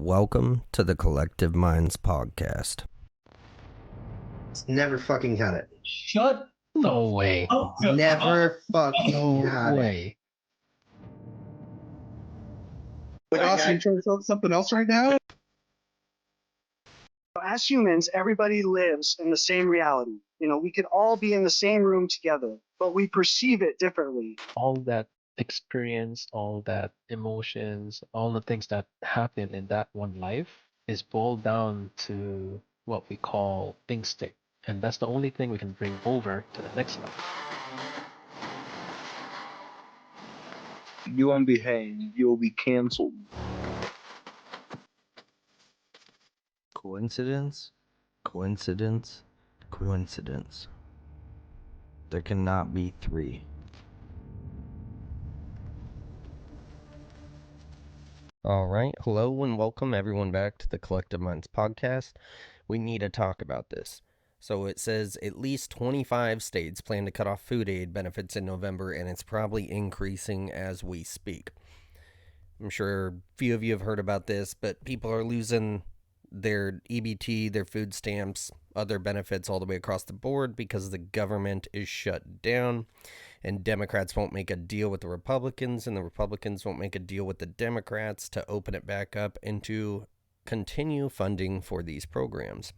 Welcome to the Collective Minds podcast. Never fucking had it. Shut no way. Never fucking No had it. way. Like, Austin, you trying to tell something else right now? As humans, everybody lives in the same reality. You know, we could all be in the same room together, but we perceive it differently. All that experience, all that emotions, all the things that happen in that one life is boiled down to what we call instinct. And that's the only thing we can bring over to the next level. You won't behave, you'll be canceled. Coincidence? Coincidence? Coincidence. There cannot be three. Alright, hello and welcome everyone back to the Collective Minds podcast. We need to talk about this. So it says at least 25 states plan to cut off food aid benefits in November, and it's probably increasing as we speak. I'm sure a few of you have heard about this, but people are losing their EBT, their food stamps, other benefits all the way across the board because the government is shut down, and Democrats won't make a deal with the Republicans, and the Republicans won't make a deal with the Democrats to open it back up and to continue funding for these programs.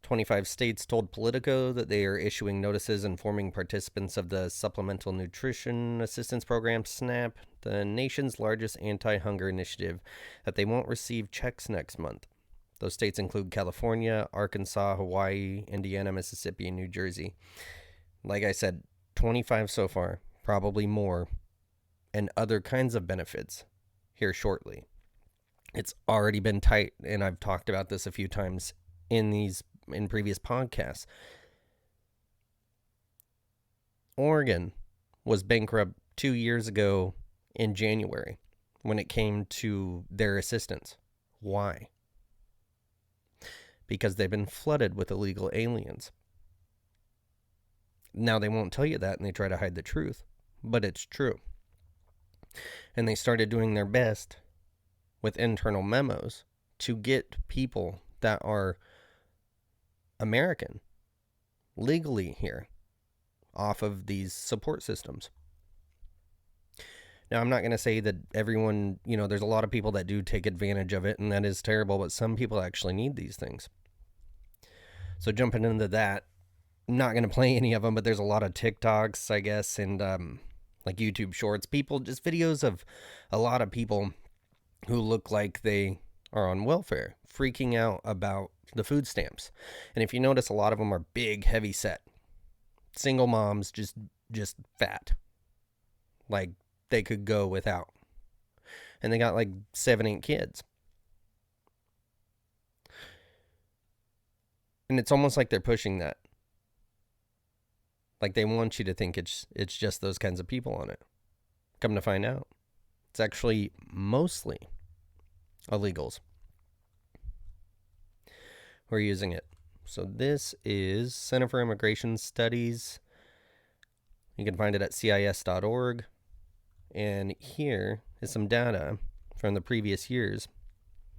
25 states told Politico that they are issuing notices informing participants of the Supplemental Nutrition Assistance Program, SNAP, the nation's largest anti-hunger initiative, that they won't receive checks next month. Those states include California, Arkansas, Hawaii, Indiana, Mississippi, and New Jersey. Like I said, 25 so far, probably more, and other kinds of benefits here shortly. It's already been tight, and I've talked about this a few times in previous podcasts. Oregon was bankrupt 2 years ago in January when it came to their assistance. Why? Because they've been flooded with illegal aliens. Now they won't tell you that, and they try to hide the truth, but it's true. And they started doing their best with internal memos to get people that are American legally here off of these support systems. Now, I'm not going to say that everyone, there's a lot of people that do take advantage of it, and that is terrible, but some people actually need these things. So jumping into that, I'm not going to play any of them, but there's a lot of TikToks, I guess, and like YouTube shorts, just videos of a lot of people who look like they are on welfare, freaking out about the food stamps. And if you notice, a lot of them are big, heavy set. Single moms, just fat. Like they could go without. And they got like 7-8 kids. And it's almost like they're pushing that. Like they want you to think it's just those kinds of people on it. Come to find out, it's actually mostly illegals who are using it. So this is Center for Immigration Studies. You can find it at cis.org. And here is some data from the previous years.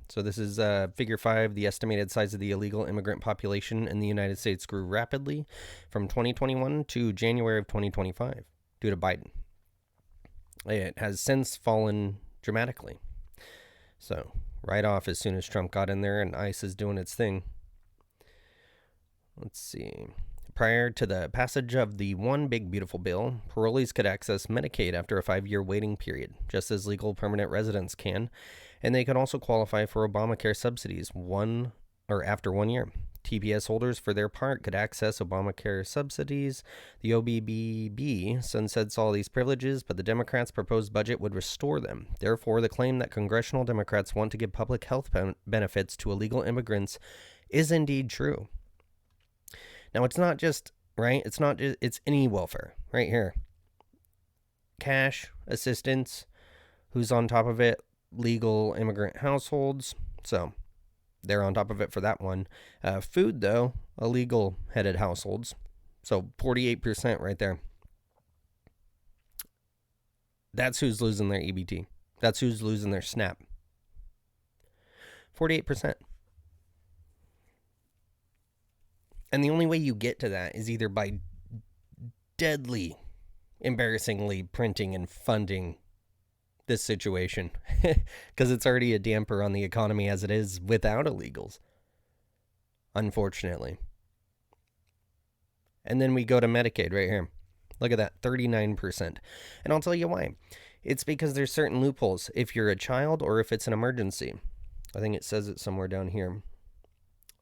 So this is figure 5. The estimated size of the illegal immigrant population in the United States grew rapidly from 2021 to January of 2025 due to Biden. It has since fallen dramatically. So right off, as soon as Trump got in there and ICE is doing its thing. Let's see. Prior to the passage of the One Big Beautiful Bill, parolees could access Medicaid after a 5-year waiting period, just as legal permanent residents can, and they could also qualify for Obamacare subsidies after 1 year. TPS holders, for their part, could access Obamacare subsidies. The OBBB sunsets all these privileges, but the Democrats' proposed budget would restore them. Therefore, the claim that congressional Democrats want to give public health benefits to illegal immigrants is indeed true. Now, it's not just, right? It's any welfare right here. Cash, assistance, who's on top of it? Legal immigrant households. So they're on top of it for that one. Food, though, illegal headed households. So 48% right there. That's who's losing their EBT. That's who's losing their SNAP. 48%. And the only way you get to that is either by deadly, embarrassingly printing and funding this situation, because it's already a damper on the economy as it is without illegals, unfortunately. And then we go to Medicaid right here. Look at that, 39%. And I'll tell you why. It's because there's certain loopholes if you're a child or if it's an emergency. I think it says it somewhere down here.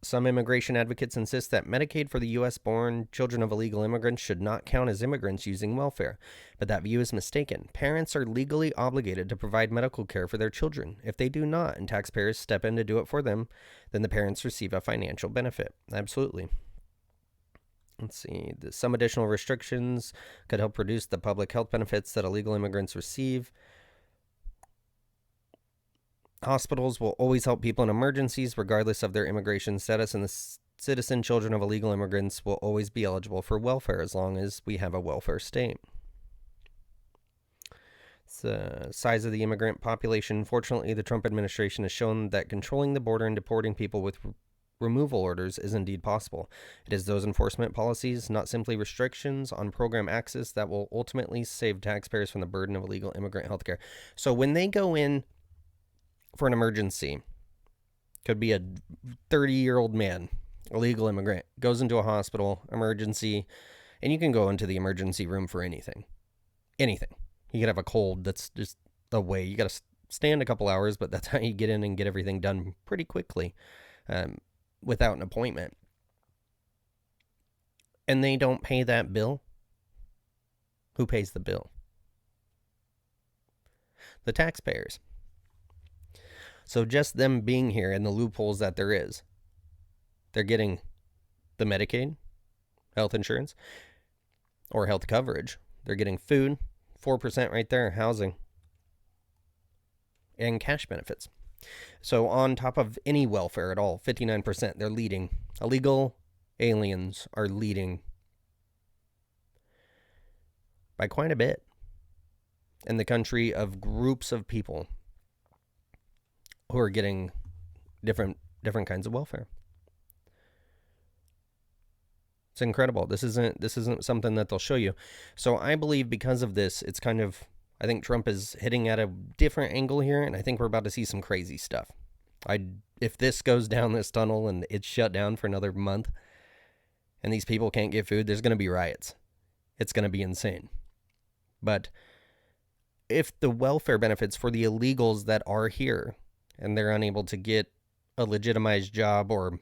Some immigration advocates insist that Medicaid for the U.S.-born children of illegal immigrants should not count as immigrants using welfare, but that view is mistaken. Parents are legally obligated to provide medical care for their children. If they do not, and taxpayers step in to do it for them, then the parents receive a financial benefit. Absolutely. Let's see. Some additional restrictions could help reduce the public health benefits that illegal immigrants receive. Hospitals will always help people in emergencies, regardless of their immigration status, and the citizen children of illegal immigrants will always be eligible for welfare as long as we have a welfare state. The size of the immigrant population. Fortunately, the Trump administration has shown that controlling the border and deporting people with removal orders is indeed possible. It is those enforcement policies, not simply restrictions on program access, that will ultimately save taxpayers from the burden of illegal immigrant health care. So when they go in for an emergency, could be a 30-year-old man, illegal immigrant, goes into a hospital, emergency, and you can go into the emergency room for anything. Anything. You could have a cold that's just away. You got to stand a couple hours, but that's how you get in and get everything done pretty quickly without an appointment. And they don't pay that bill. Who pays the bill? The taxpayers. So just them being here and the loopholes that there is, they're getting the Medicaid, health insurance, or health coverage. They're getting food, 4% right there, housing, and cash benefits. So on top of any welfare at all, 59%, they're leading. Illegal aliens are leading by quite a bit in the country of groups of people who are getting different kinds of welfare. It's incredible. This isn't something that they'll show you. So I believe because of this, it's kind of, I think Trump is hitting at a different angle here, and I think we're about to see some crazy stuff. If this goes down this tunnel and it's shut down for another month, and these people can't get food, there's going to be riots. It's going to be insane. But if the welfare benefits for the illegals that are here, and they're unable to get a legitimized job or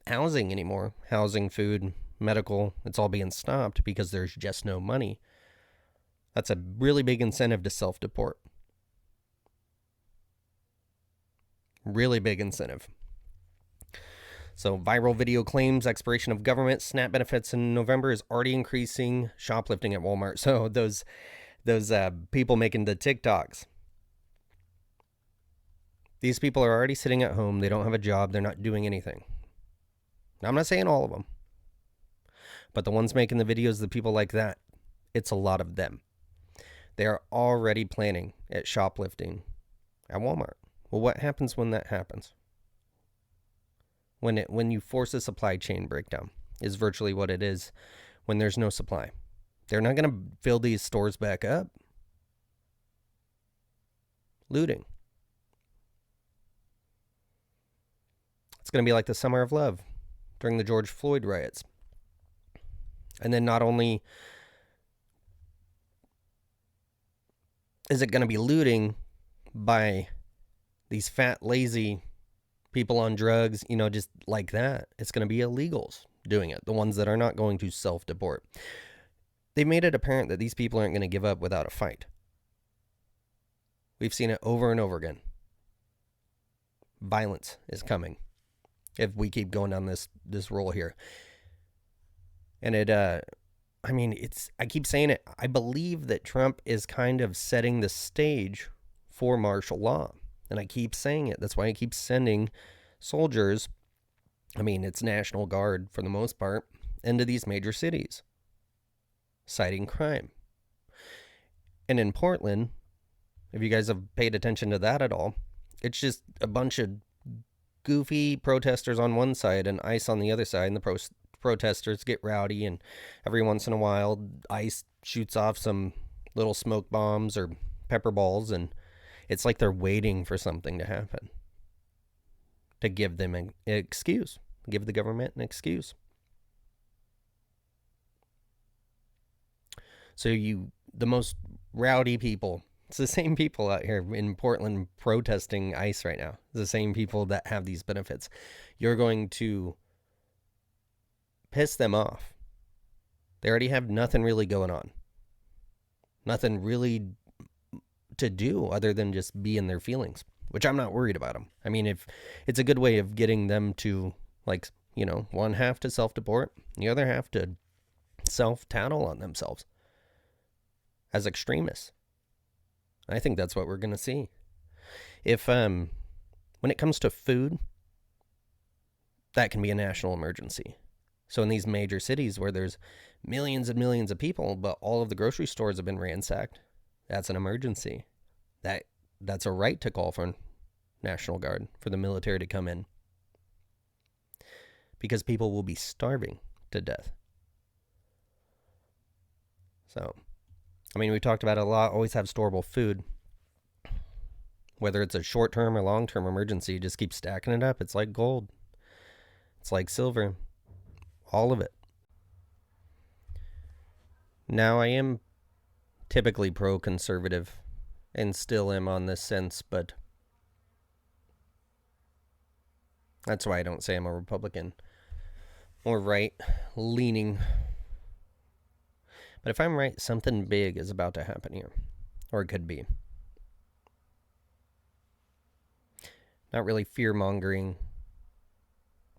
housing anymore, housing, food, medical, it's all being stopped because there's just no money. That's a really big incentive to self-deport. Really big incentive. So viral video claims expiration of government SNAP benefits in November is already increasing shoplifting at Walmart. So those people making the TikToks, these people are already sitting at home. They don't have a job. They're not doing anything. Now, I'm not saying all of them, but the ones making the videos, the people like that, it's a lot of them. They are already planning at shoplifting at Walmart. Well, what happens when that happens? When you force a supply chain breakdown is virtually what it is when there's no supply. They're not going to fill these stores back up. Looting. It's going to be like the Summer of Love during the George Floyd riots. And then not only is it going to be looting by these fat, lazy people on drugs, just like that, it's going to be illegals doing it, the ones that are not going to self-deport. They've made it apparent that these people aren't going to give up without a fight. We've seen it over and over again. Violence is coming if we keep going down this roll here. And I keep saying it, I believe that Trump is kind of setting the stage for martial law. And I keep saying it. That's why I keep sending soldiers, it's National Guard for the most part, into these major cities, citing crime. And in Portland, if you guys have paid attention to that at all, it's just a bunch of goofy protesters on one side and ICE on the other side, and the protesters get rowdy, and every once in a while ICE shoots off some little smoke bombs or pepper balls, and it's like they're waiting for something to happen to give them an excuse, give the government an excuse. So the most rowdy people, it's the same people out here in Portland protesting ICE right now. It's the same people that have these benefits. You're going to piss them off. They already have nothing really going on. Nothing really to do other than just be in their feelings, which I'm not worried about them. I mean, if it's a good way of getting them to, like, you know, one half to self-deport, the other half to self-tattle on themselves as extremists. I think that's what we're going to see. If, when it comes to food, that can be a national emergency. So in these major cities where there's millions and millions of people, but all of the grocery stores have been ransacked, that's an emergency. That's a right to call for National Guard, for the military to come in. Because people will be starving to death. So, I mean, we talked about it a lot, always have storable food. Whether it's a short-term or long-term emergency, just keep stacking it up. It's like gold. It's like silver. All of it. Now, I am typically pro-conservative and still am on this sense, but that's why I don't say I'm a Republican or right-leaning. But if I'm right, something big is about to happen here, or it could be. Not really fear-mongering.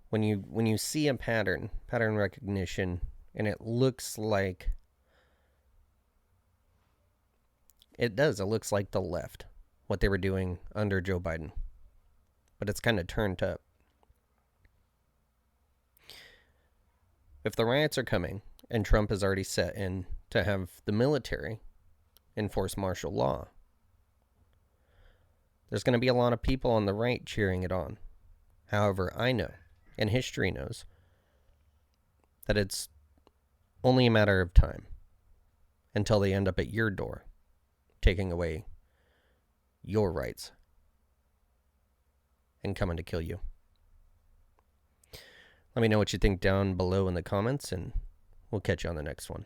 When you see a pattern recognition, and it looks like it looks like the left, what they were doing under Joe Biden. But it's kind of turned up. If the riots are coming, and Trump has already set in to have the military enforce martial law, there's going to be a lot of people on the right cheering it on. However, I know, and history knows, that it's only a matter of time until they end up at your door, taking away your rights and coming to kill you. Let me know what you think down below in the comments, and we'll catch you on the next one.